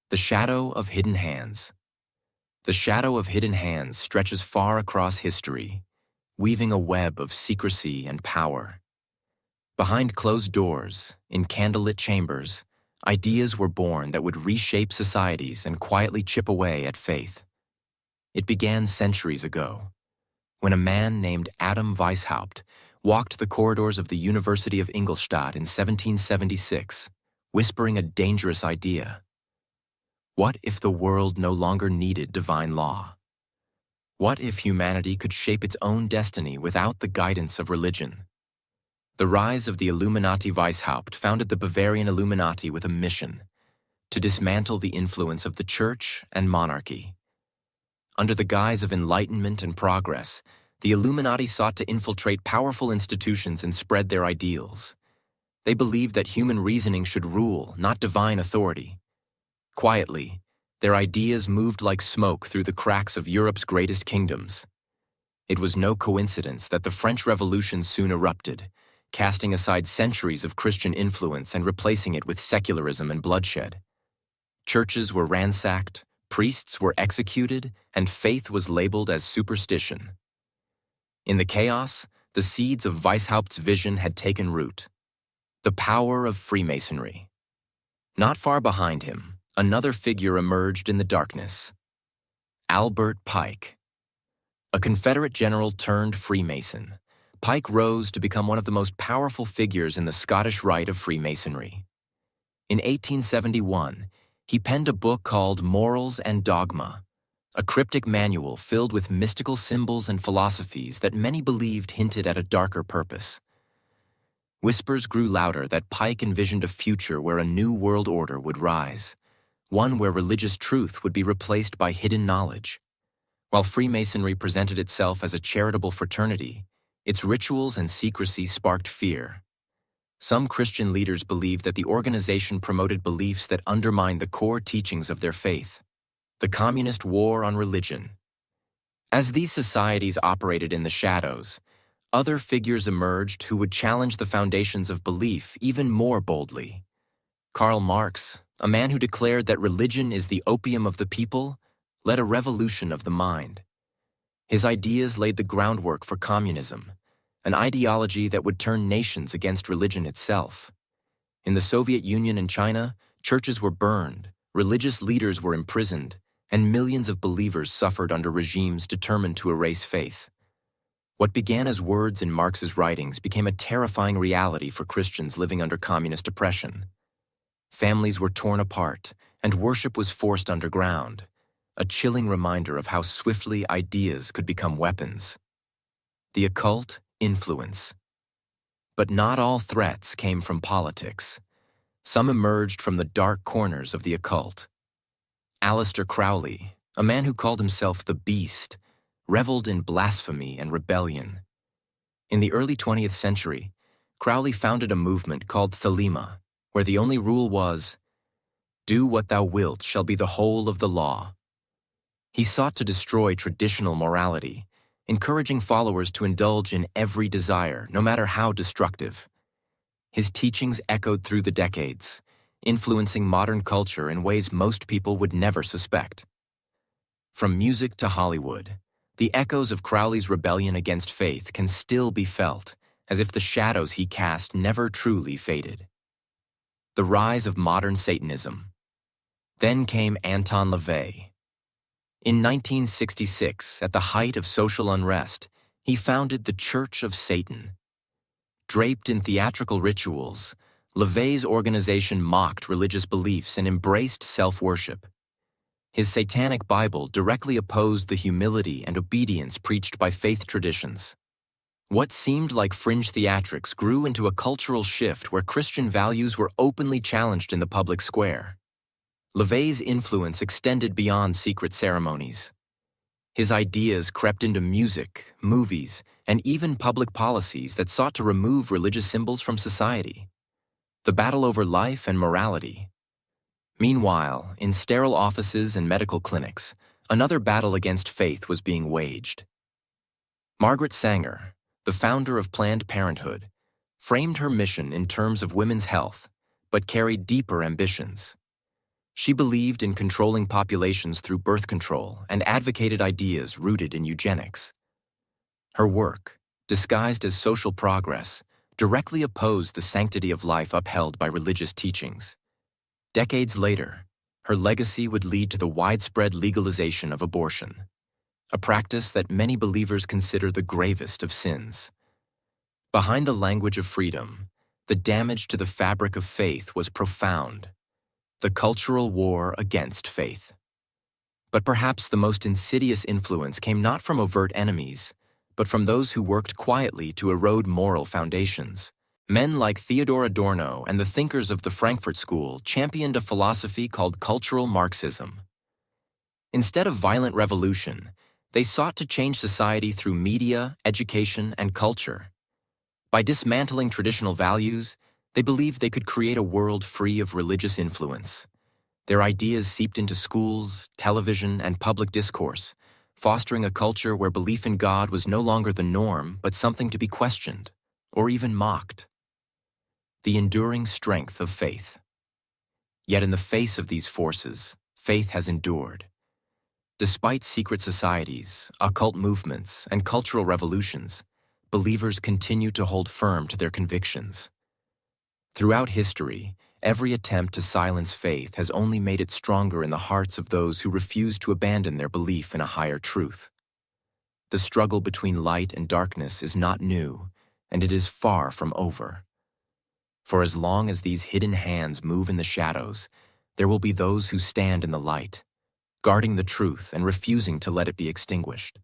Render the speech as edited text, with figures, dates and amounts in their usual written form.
The shadow of hidden hands. The shadow of hidden hands stretches far across history, weaving a web of secrecy and power. Behind closed doors, in candlelit chambers, ideas were born that would reshape societies and quietly chip away at faith. It began centuries ago, when a man named Adam Weishaupt walked the corridors of the University of Ingolstadt in 1776, whispering a dangerous idea. What if the world no longer needed divine law? What if humanity could shape its own destiny without the guidance of religion? The rise of the Illuminati. Weishaupt founded the Bavarian Illuminati with a mission: to dismantle the influence of the church and monarchy. Under the guise of enlightenment and progress, the Illuminati sought to infiltrate powerful institutions and spread their ideals. They believed that human reasoning should rule, not divine authority. Quietly, their ideas moved like smoke through the cracks of Europe's greatest kingdoms. It was no coincidence that the French Revolution soon erupted, casting aside centuries of Christian influence and replacing it with secularism and bloodshed. Churches were ransacked, priests were executed, and faith was labeled as superstition. In the chaos, the seeds of Weishaupt's vision had taken root. The power of Freemasonry. Not far behind him, another figure emerged in the darkness: Albert Pike. A Confederate general turned Freemason, Pike rose to become one of the most powerful figures in the Scottish Rite of Freemasonry. In 1871, he penned a book called Morals and Dogma, a cryptic manual filled with mystical symbols and philosophies that many believed hinted at a darker purpose. Whispers grew louder that Pike envisioned a future where a new world order would rise, one where religious truth would be replaced by hidden knowledge. While Freemasonry presented itself as a charitable fraternity, its rituals and secrecy sparked fear. Some Christian leaders believed that the organization promoted beliefs that undermined the core teachings of their faith: the communist war on religion. As these societies operated in the shadows, other figures emerged who would challenge the foundations of belief even more boldly. Karl Marx, a man who declared that religion is the opium of the people, led a revolution of the mind. His ideas laid the groundwork for communism, an ideology that would turn nations against religion itself. In the Soviet Union and China, churches were burned, religious leaders were imprisoned, and millions of believers suffered under regimes determined to erase faith. What began as words in Marx's writings became a terrifying reality for Christians living under communist oppression. Families were torn apart, and worship was forced underground, a chilling reminder of how swiftly ideas could become weapons. The occult influence. But not all threats came from politics. Some emerged from the dark corners of the occult. Aleister Crowley, a man who called himself the Beast, reveled in blasphemy and rebellion. In the early 20th century, Crowley founded a movement called Thelema, where the only rule was, "Do what thou wilt shall be the whole of the law." He sought to destroy traditional morality, encouraging followers to indulge in every desire, no matter how destructive. His teachings echoed through the decades, influencing modern culture in ways most people would never suspect. From music to Hollywood, the echoes of Crowley's rebellion against faith can still be felt, as if the shadows he cast never truly faded. The rise of modern Satanism. Then came Anton LaVey. In 1966, at the height of social unrest, he founded the Church of Satan. Draped in theatrical rituals, LaVey's organization mocked religious beliefs and embraced self-worship. His Satanic Bible directly opposed the humility and obedience preached by faith traditions. What seemed like fringe theatrics grew into a cultural shift where Christian values were openly challenged in the public square. LaVey's influence extended beyond secret ceremonies. His ideas crept into music, movies, and even public policies that sought to remove religious symbols from society. The battle over life and morality. Meanwhile, in sterile offices and medical clinics, another battle against faith was being waged. Margaret Sanger, the founder of Planned Parenthood, framed her mission in terms of women's health, but carried deeper ambitions. She believed in controlling populations through birth control and advocated ideas rooted in eugenics. Her work, disguised as social progress, directly opposed the sanctity of life upheld by religious teachings. Decades later, her legacy would lead to the widespread legalization of abortion, a practice that many believers consider the gravest of sins. Behind the language of freedom, the damage to the fabric of faith was profound. The cultural war against faith. But perhaps the most insidious influence came not from overt enemies, but from those who worked quietly to erode moral foundations. Men like Theodor Adorno and the thinkers of the Frankfurt School championed a philosophy called cultural Marxism. Instead of violent revolution, they sought to change society through media, education, and culture. By dismantling traditional values, they believed they could create a world free of religious influence. Their ideas seeped into schools, television, and public discourse, fostering a culture where belief in God was no longer the norm, but something to be questioned, or even mocked. The enduring strength of faith. Yet in the face of these forces, faith has endured. Despite secret societies, occult movements, and cultural revolutions, believers continue to hold firm to their convictions. Throughout history, every attempt to silence faith has only made it stronger in the hearts of those who refuse to abandon their belief in a higher truth. The struggle between light and darkness is not new, and it is far from over. For as long as these hidden hands move in the shadows, there will be those who stand in the light, guarding the truth and refusing to let it be extinguished.